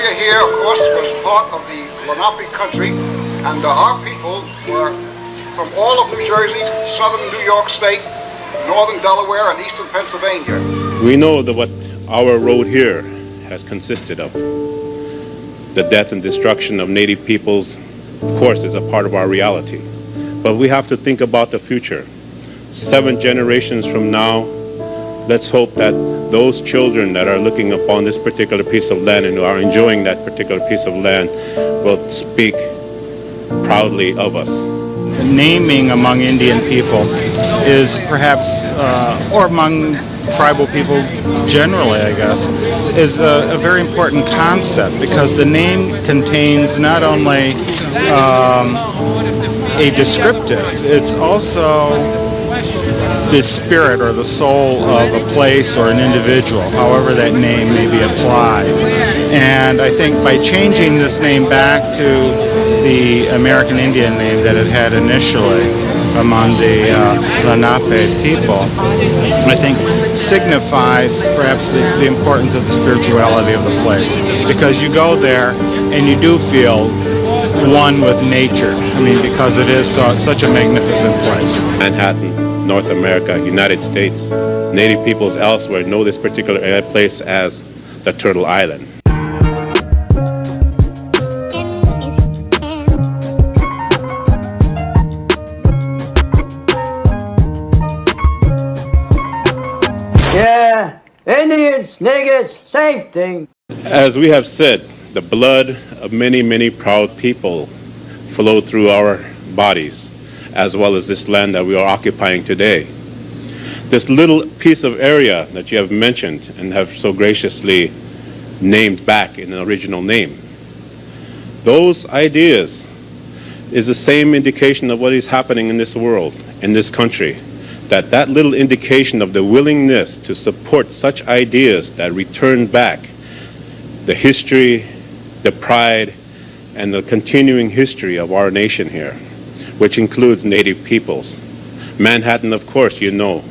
area here, of course, was part of the Lenape country, and our people were from all of New Jersey, southern New York State, northern Delaware, and eastern Pennsylvania. We know that what our road here has consisted of. The death and destruction of Native peoples, of course, is a part of our reality. But we have to think about the future. 7 generations from now, let's hope that those children that are looking upon this particular piece of land and who are enjoying that particular piece of land will speak proudly of us. Naming among Indian people is perhaps, or among tribal people generally, I guess, is a very important concept, because the name contains not only a descriptive, it's also the spirit or the soul of a place or an individual, however that name may be applied. And I think by changing this name back to the American Indian name that it had initially among the Lenape people, I think signifies perhaps the importance of the spirituality of the place, because you go there and you do feel one with nature. I mean, because it is such a magnificent place. Manhattan, North America, United States. Native peoples elsewhere know this particular place as the Turtle Island. Yeah, Indians, niggers, same thing. As we have said, the blood of many, many proud people flowed through our bodies, as well as this land that we are occupying today. This little piece of area that you have mentioned and have so graciously named back in an original name, those ideas is the same indication of what is happening in this world, in this country. That little indication of the willingness to support such ideas that return back the history, the pride, and the continuing history of our nation here, which includes Native peoples. Manhattan, of course, you know,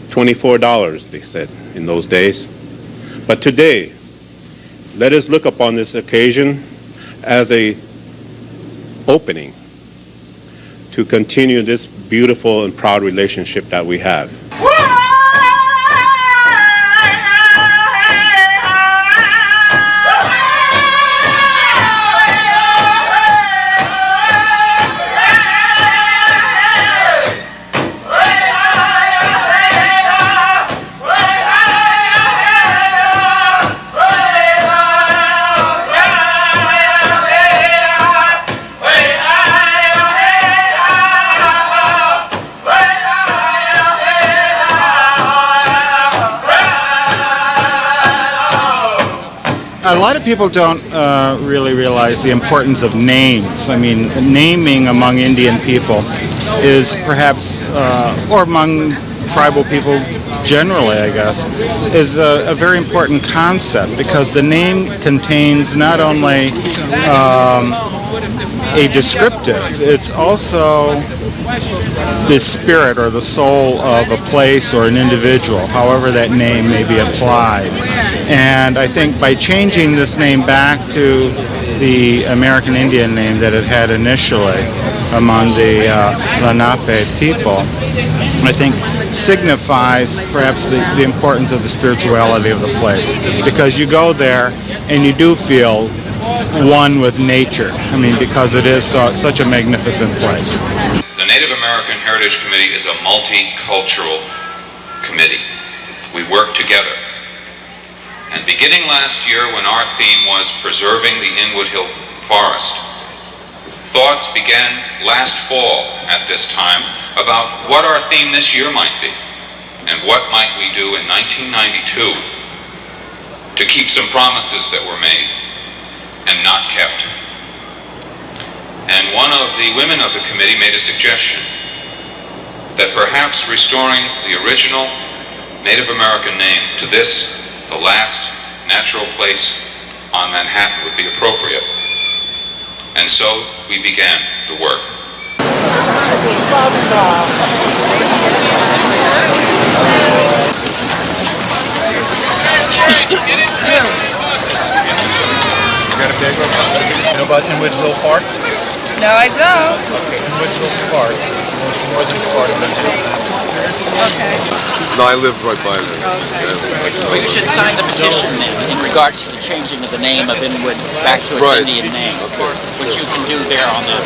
$24, they said in those days. But today, let us look upon this occasion as a opening to continue this beautiful and proud relationship that we have. A lot of people don't really realize the importance of names. I mean, naming among Indian people is perhaps, or among tribal people generally, I guess, is a very important concept, because the name contains not only a descriptive, it's also the spirit or the soul of a place or an individual, however that name may be applied. And I think by changing this name back to the American Indian name that it had initially among the Lenape people, I think signifies perhaps the importance of the spirituality of the place, because you go there and you do feel one with nature. I mean, because it is such a magnificent place. The Native American Heritage Committee is a multicultural committee. We work together. And beginning last year, when our theme was preserving the Inwood Hill Forest, thoughts began last fall at this time about what our theme this year might be, and what might we do in 1992 to keep some promises that were made and not kept. And one of the women of the committee made a suggestion that perhaps restoring the original Native American name to this, the last natural place on Manhattan, would be appropriate. And so we began the work. about Inwood Hill Park? No, I don't. Inwood Hill Park, the northern part of Manhattan. Okay. No, I live right by there. Well, you should sign the petition then in regards to the changing of the name of Inwood back to its Indian name, which you can do there on the...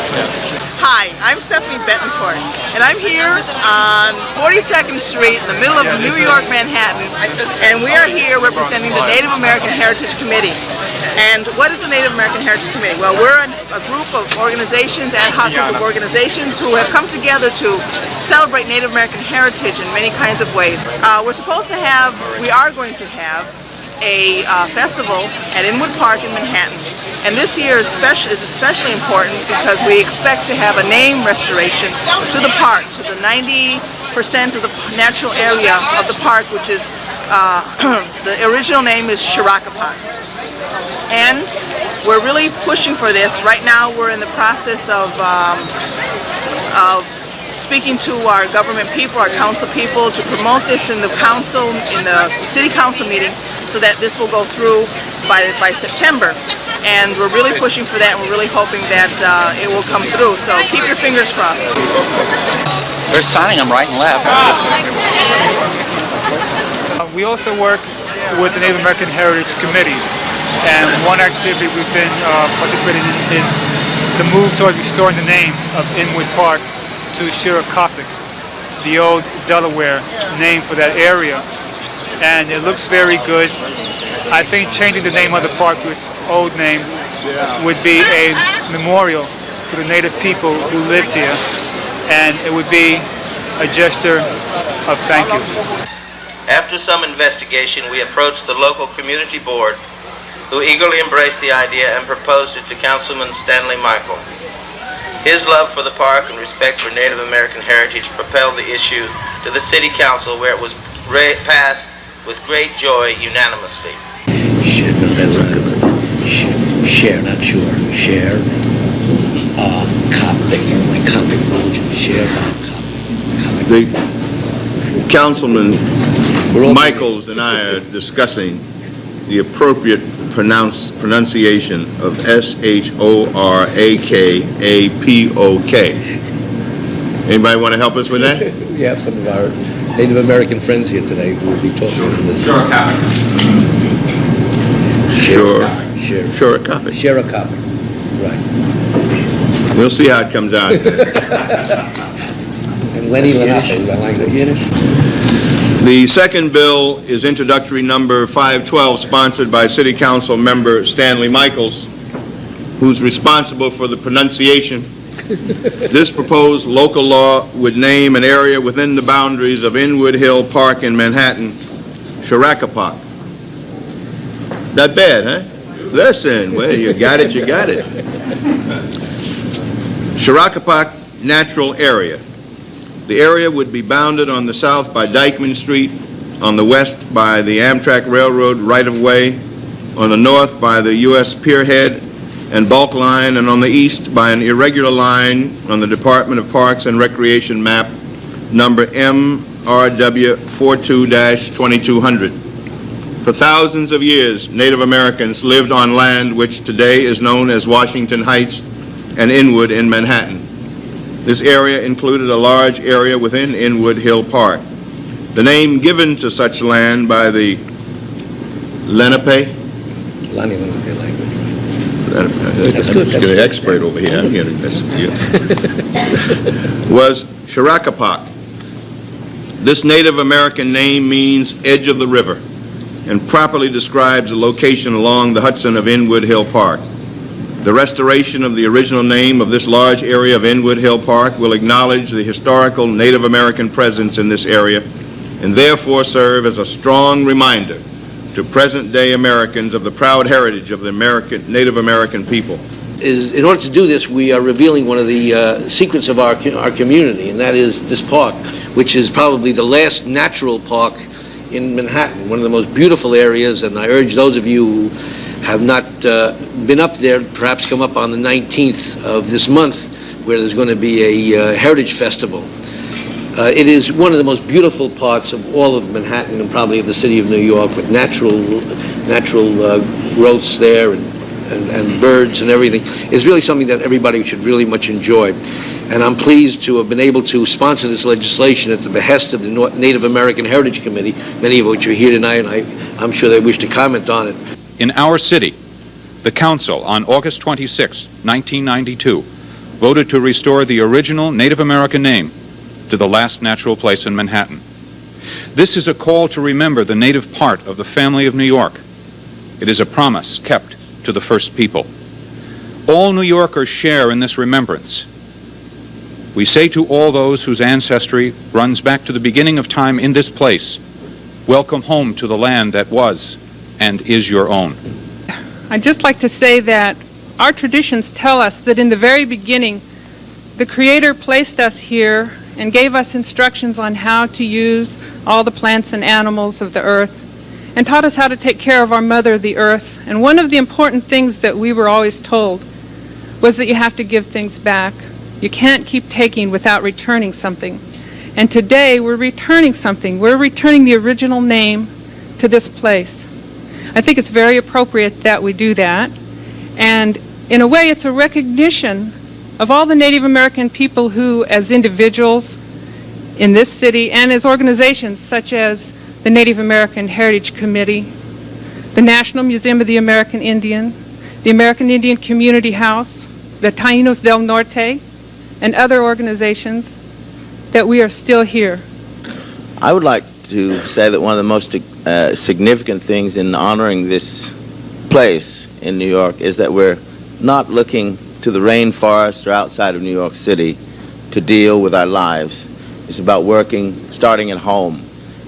Hi, I'm Stephanie Betancourt, and I'm here on 42nd Street in the middle of New York, Manhattan, and we are here representing the Native American Heritage Committee. And what is the Native American Heritage Committee? Well, we're a group of organizations, ad hoc group of organizations who have come together to celebrate Native American heritage in many kinds of ways. We are going to have a festival at Inwood Park in Manhattan. And this year is especially important because we expect to have a name restoration to the park, to the 90% of the natural area of the park, which is, the original name is Shorakapok. And we're really pushing for this. Right now we're in the process of speaking to our government people, our council people, to promote this in the council, in the city council meeting, so that this will go through by September. And we're really pushing for that, and we're really hoping that it will come through. So keep your fingers crossed. They're signing them right and left. We also work with the Native American Heritage Committee, and one activity we've been participating in is the move toward restoring the name of Inwood Park to Shorakapok, the old Delaware name for that area, and it looks very good. I think changing the name of the park to its old name would be a memorial to the native people who lived here, and it would be a gesture of thank you. After some investigation, we approached the local community board, who eagerly embraced the idea and proposed it to Councilman Stanley Michels. His love for the park and respect for Native American heritage propelled the issue to the City Council, where it was passed with great joy unanimously. Share, no, that's not good. Share, not sure. Share, Coptic, my Coptic religion. Share, Coptic. The Councilman Michels and I are discussing the appropriate pronunciation of Shorakapok. Anybody want to help us with that? We have some of our Native American friends here today who will be talking to this. Shorakapok. Shorakapok. Right. We'll see how it comes out. And Lenape, I like that. The second bill is introductory number 512, sponsored by City Council member Stanley Michels, who's responsible for the pronunciation. This proposed local law would name an area within the boundaries of Inwood Hill Park in Manhattan, Shorakapok. Not bad, huh? Listen, well, you got it, you got it. Shorakapok Natural Area. The area would be bounded on the south by Dyckman Street, on the west by the Amtrak Railroad right-of-way, on the north by the U.S. Pierhead and Bulk Line, and on the east by an irregular line on the Department of Parks and Recreation map, number MRW 42-2200. For thousands of years, Native Americans lived on land which today is known as Washington Heights and Inwood in Manhattan. This area included a large area within Inwood Hill Park. The name given to such land by the Lenape. That's good. Get an expert over here. Was Shorakapok. This Native American name means edge of the river and properly describes the location along the Hudson of Inwood Hill Park. The restoration of the original name of this large area of Inwood Hill Park will acknowledge the historical Native American presence in this area and therefore serve as a strong reminder to present-day Americans of the proud heritage of the Native American people. In order to do this, we are revealing one of the secrets of our community, and that is this park, which is probably the last natural park in Manhattan, one of the most beautiful areas, and I urge those of you who have not been up there, perhaps come up on the 19th of this month, where there's going to be a heritage festival. It is one of the most beautiful parts of all of Manhattan and probably of the city of New York, with natural growths there, and and birds and everything is really something that everybody should really much enjoy. And I'm pleased to have been able to sponsor this legislation at the behest of the Native American Heritage Committee, many of which are here tonight, and I'm sure they wish to comment on it. In our city, the Council on August 26, 1992, voted to restore the original Native American name to the last natural place in Manhattan. This is a call to remember the native part of the family of New York. It is a promise kept to the first people. All New Yorkers share in this remembrance. We say to all those whose ancestry runs back to the beginning of time in this place, welcome home to the land that was and is your own. I'd just like to say that our traditions tell us that in the very beginning, the Creator placed us here and gave us instructions on how to use all the plants and animals of the earth, and taught us how to take care of our mother, the earth. And one of the important things that we were always told was that you have to give things back. You can't keep taking without returning something. And today we're returning something. We're returning the original name to this place. I think it's very appropriate that we do that. And in a way, it's a recognition of all the Native American people who, as individuals in this city and as organizations such as the Native American Heritage Committee, the National Museum of the American Indian, the American Indian Community House, the Taínos del Norte, and other organizations, that we are still here. I would like to say that one of the most significant things in honoring this place in New York is that we're not looking to the rainforest or outside of New York City to deal with our lives. It's about starting at home.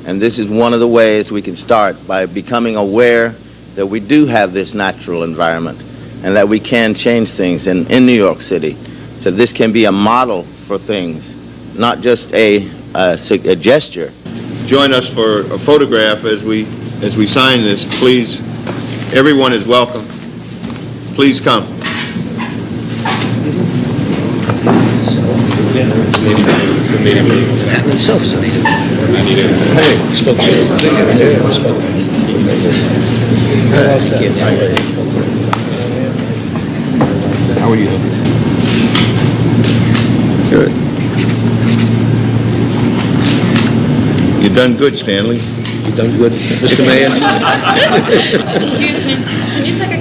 And this is one of the ways we can start, by becoming aware that we do have this natural environment and that we can change things in New York City. So this can be a model for things, not just a gesture. Join us for a photograph as we sign this. Please, everyone is welcome. Please come. It's a native. Manhattan himself is a native. Hey, you spoke to him. How are you? Good. You've done good, Stanley. You've done good, Mr. Mayor. Excuse me. Can you take a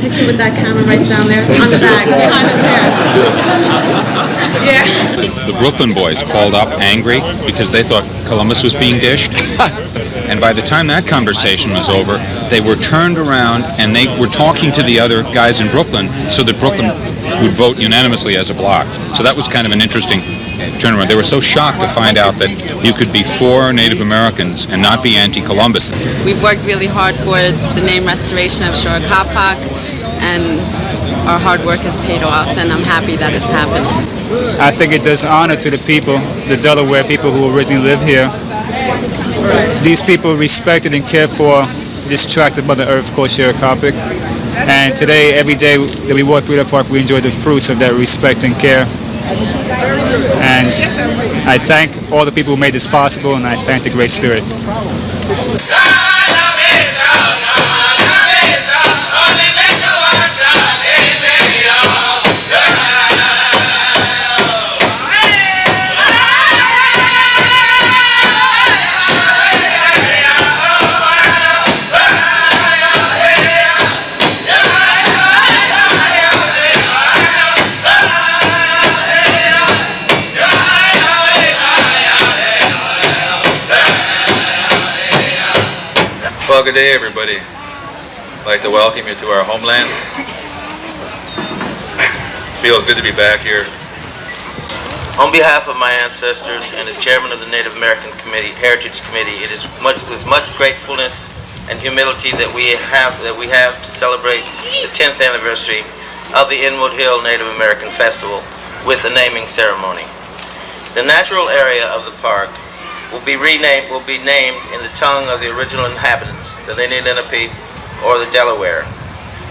picture with that camera right down there on the back behind the chair? Yeah. The Brooklyn boys called up angry because they thought Columbus was being dished. And by the time that conversation was over, they were turned around and they were talking to the other guys in Brooklyn so that Brooklyn would vote unanimously as a bloc. So that was kind of an interesting turnaround. They were so shocked to find out that you could be for Native Americans and not be anti-Columbus. We've worked really hard for the name restoration of Shorakapok, and our hard work has paid off, and I'm happy that it's happened. I think it does honor to the people, the Delaware people who originally lived here. These people respected and cared for this tract of Mother Earth called Shorakapok. And today, every day that we walk through the park, we enjoy the fruits of that respect and care. And I thank all the people who made this possible, and I thank the Great Spirit. Well, good day, everybody. I'd like to welcome you to our homeland. It feels good to be back here. On behalf of my ancestors and as chairman of the Native American Heritage Committee, it is with much gratefulness and humility that we have to celebrate the 10th anniversary of the Inwood Hill Native American Festival with a naming ceremony. The natural area of the park will be named in the tongue of the original inhabitants, the Lenape or the Delaware.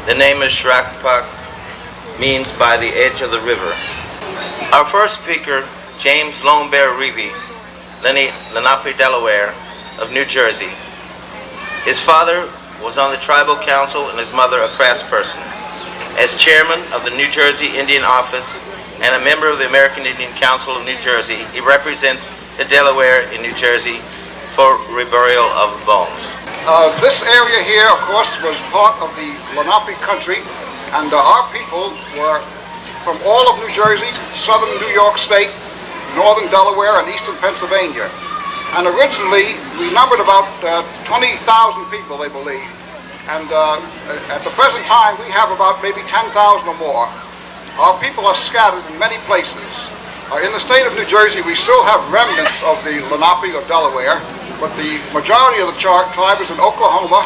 The name is Shorakapok, means by the edge of the river. Our first speaker, James Lone Bear Revey, Lenape, Delaware, of New Jersey. His father was on the tribal council and his mother a craftsperson. As chairman of the New Jersey Indian Office and a member of the American Indian Council of New Jersey, he represents the Delaware in New Jersey for reburial of bones. This area here, of course, was part of the Lenape country, and our people were from all of New Jersey, southern New York State, northern Delaware, and eastern Pennsylvania. And originally, we numbered about 20,000 people, they believe. And at the present time, we have about maybe 10,000 or more. Our people are scattered in many places. In the state of New Jersey, we still have remnants of the Lenape or Delaware, but the majority of the tribe is in Oklahoma,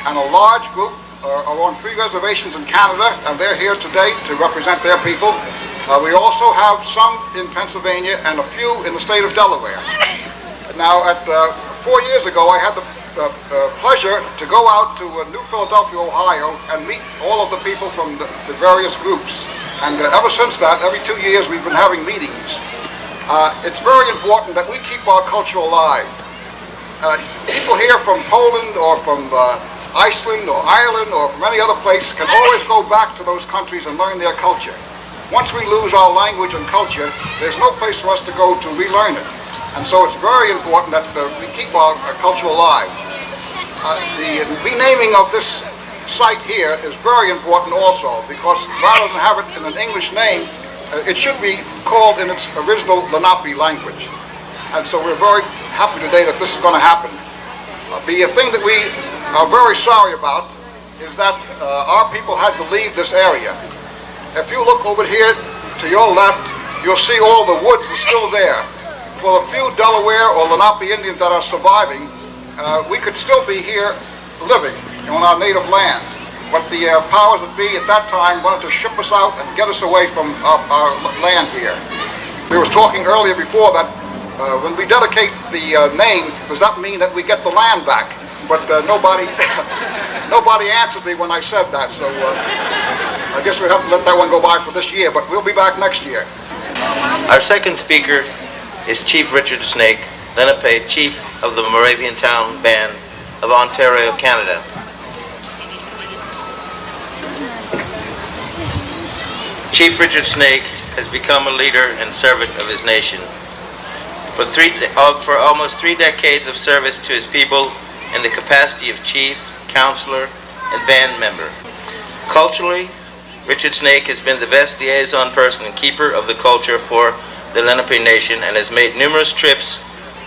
and a large group are on 3 reservations in Canada, and they're here today to represent their people. We also have some in Pennsylvania and a few in the state of Delaware. Now, 4 years ago, I had the pleasure to go out to New Philadelphia, Ohio, and meet all of the people from the various groups. And ever since that, every 2 years, we've been having meetings. It's very important that we keep our culture alive. People here from Poland or from Iceland or Ireland or from any other place can always go back to those countries and learn their culture. Once we lose our language and culture, there's no place for us to go to relearn it. And so it's very important that we keep our culture alive. The renaming of this site here is very important also, because rather than have it in an English name, it should be called in its original Lenape language. And so we're very happy today that this is going to happen. The thing that we are very sorry about is that our people had to leave this area. If you look over here to your left, you'll see all the woods are still there. For the few Delaware or Lenape Indians that are surviving, we could still be here living on our native land. But the powers that be at that time wanted to ship us out and get us away from our land here. We were talking earlier before that when we dedicate the name, does that mean that we get the land back? But nobody answered me when I said that, so I guess we'll have to let that one go by for this year, but we'll be back next year. Our second speaker is Chief Richard Snake, Lenape, Chief of the Moravian Town Band of Ontario, Canada. Chief Richard Snake has become a leader and servant of his nation. For almost 3 decades of service to his people in the capacity of chief, counselor, and band member. Culturally, Richard Snake has been the best liaison person and keeper of the culture for the Lenape Nation and has made numerous trips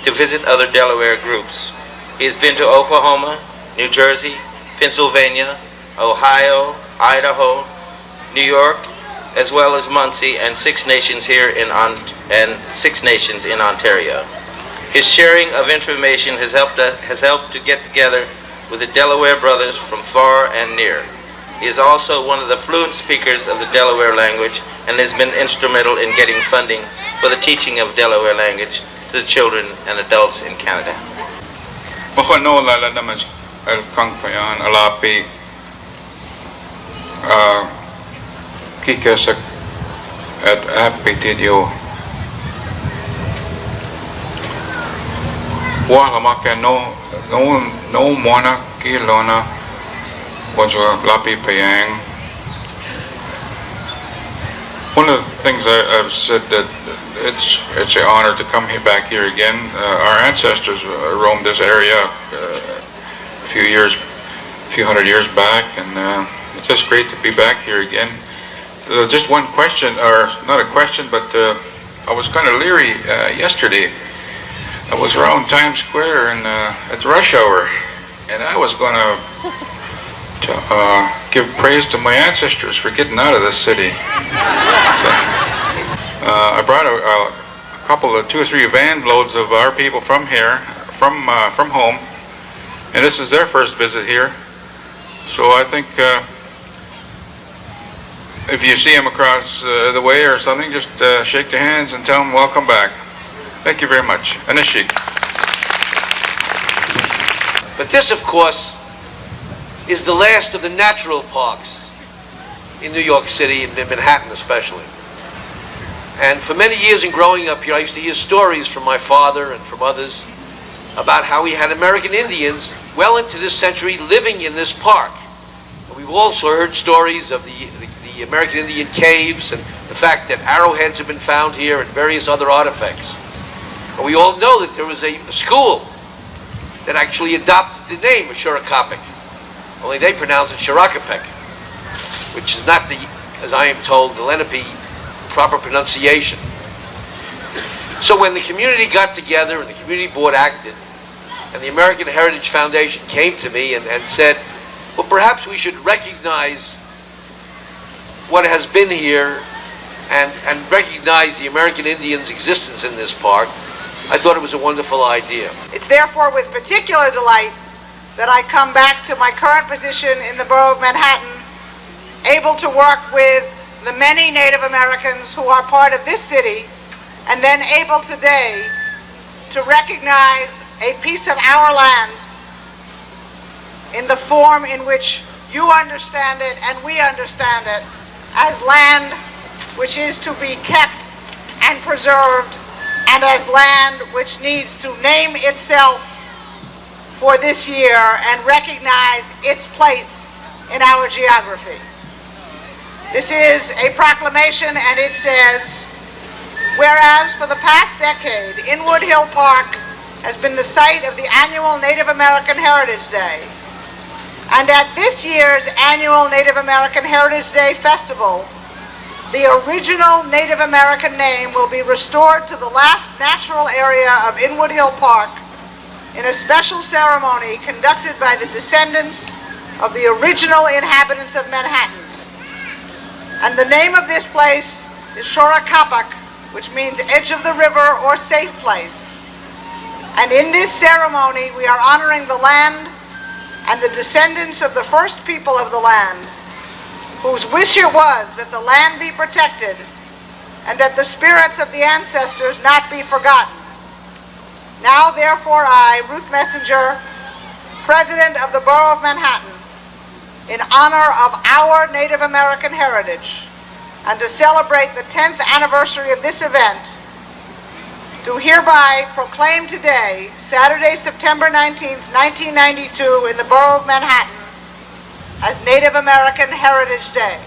to visit other Delaware groups. He has been to Oklahoma, New Jersey, Pennsylvania, Ohio, Idaho, New York, as well as Muncie and 6 nations here in Ontario. His sharing of information has helped to get together with the Delaware brothers from far and near. He is also one of the fluent speakers of the Delaware language and has been instrumental in getting funding for the teaching of Delaware language to the children and adults in Canada. Kikesek at apetidio. Wahamake no mona kilona was lapi payang. One of the things I've said that it's an honor to come back here again. Our ancestors roamed this area a few hundred years back, and it's just great to be back here again. Just one question, or not a question, but I was kind of leery yesterday. I was around Times Square and at rush hour, and I was going to give praise to my ancestors for getting out of this city. So, I brought a couple of 2 or 3 van loads of our people from here, from home, and this is their first visit here. So I think if you see them across the way or something, just shake their hands and tell them welcome back. Thank you very much. Anishik. But this, of course, is the last of the natural parks in New York City and in Manhattan especially. And for many years in growing up here, I used to hear stories from my father and from others about how we had American Indians well into this century living in this park. And we've also heard stories of the the American Indian caves and the fact that arrowheads have been found here and various other artifacts. And we all know that there was a school that actually adopted the name of Shorakapok. Only they pronounce it Shorakapok, which is not the, as I am told, the Lenape proper pronunciation. So when the community got together and the community board acted, and the American Heritage Foundation came to me and said, well, perhaps we should recognize what has been here and recognize the American Indians' existence in this park, I thought it was a wonderful idea. It's therefore with particular delight that I come back to my current position in the Borough of Manhattan, able to work with the many Native Americans who are part of this city, and then able today to recognize a piece of our land in the form in which you understand it and we understand it, as land which is to be kept and preserved, and as land which needs to name itself for this year and recognize its place in our geography. This is a proclamation, and it says, whereas for the past decade, Inwood Hill Park has been the site of the annual Native American Heritage Day, and at this year's annual Native American Heritage Day Festival, the original Native American name will be restored to the last natural area of Inwood Hill Park in a special ceremony conducted by the descendants of the original inhabitants of Manhattan. And the name of this place is Shorakapok, which means edge of the river or safe place. And in this ceremony, we are honoring the land and the descendants of the first people of the land, whose wish it was that the land be protected and that the spirits of the ancestors not be forgotten. Now, therefore, I, Ruth Messinger, President of the Borough of Manhattan, in honor of our Native American heritage and to celebrate the 10th anniversary of this event, do hereby proclaim today, Saturday, September 19th, 1992, in the Borough of Manhattan, as Native American Heritage Day.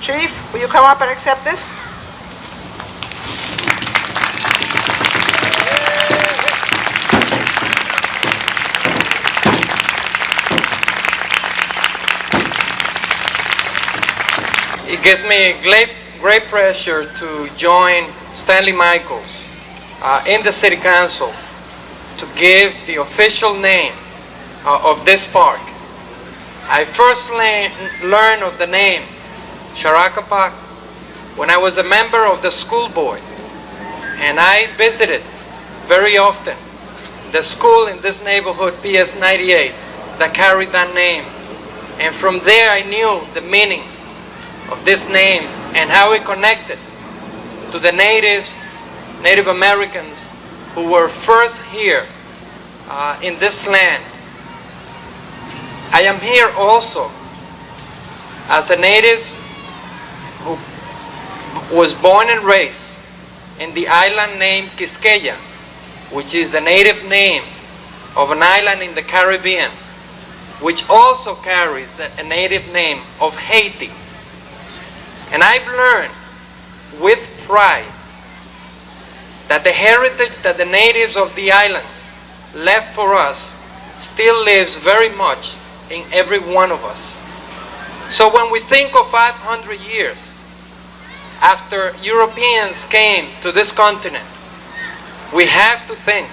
Chief, will you come up and accept this? It gives me great pleasure to join Stanley Michels in the City Council to give the official name of this park. I first learned of the name Shorakapok when I was a member of the school board, and I visited very often the school in this neighborhood, PS 98, that carried that name. And from there I knew the meaning of this name and how it connected to the Native Americans who were first here in this land. I am here also as a native who was born and raised in the island named Quisqueya, which is the native name of an island in the Caribbean, which also carries a native name of Haiti. And I've learned with pride that the heritage that the natives of the islands left for us still lives very much in every one of us. So when we think of 500 years after Europeans came to this continent, we have to think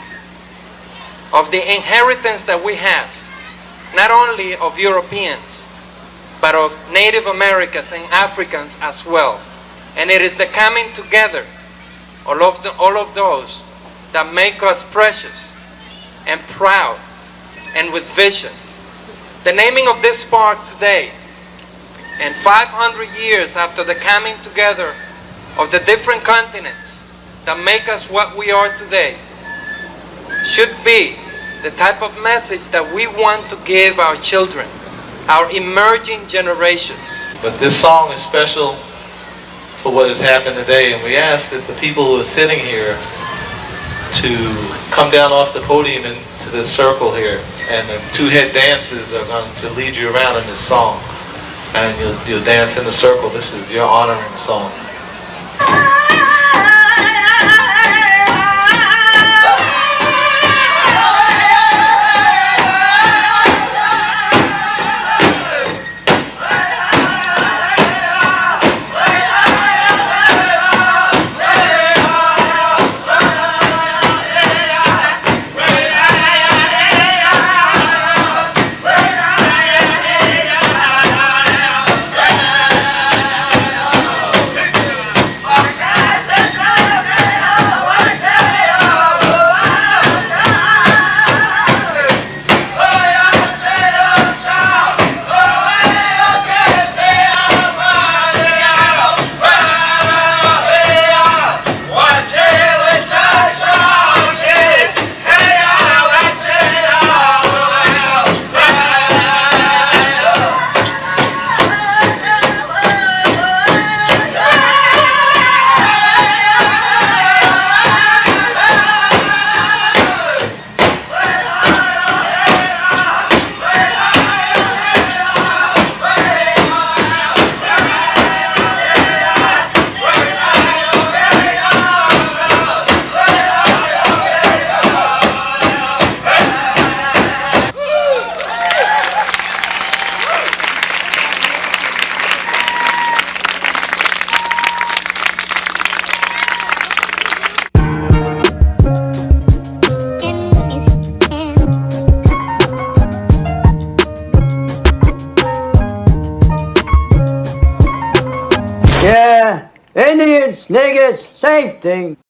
of the inheritance that we have, not only of Europeans, but of Native Americans and Africans as well. And it is the coming together all of those that make us precious and proud and with vision. The naming of this park today, and 500 years after the coming together of the different continents that make us what we are today, should be the type of message that we want to give our children, our emerging generation. But this song is special for what has happened today, and we ask that the people who are sitting here to come down off the podium into this circle here, and the two head dancers are going to lead you around in this song. and you'll dance in the circle. This is your honoring song. Yeah, Indians, niggas, same thing.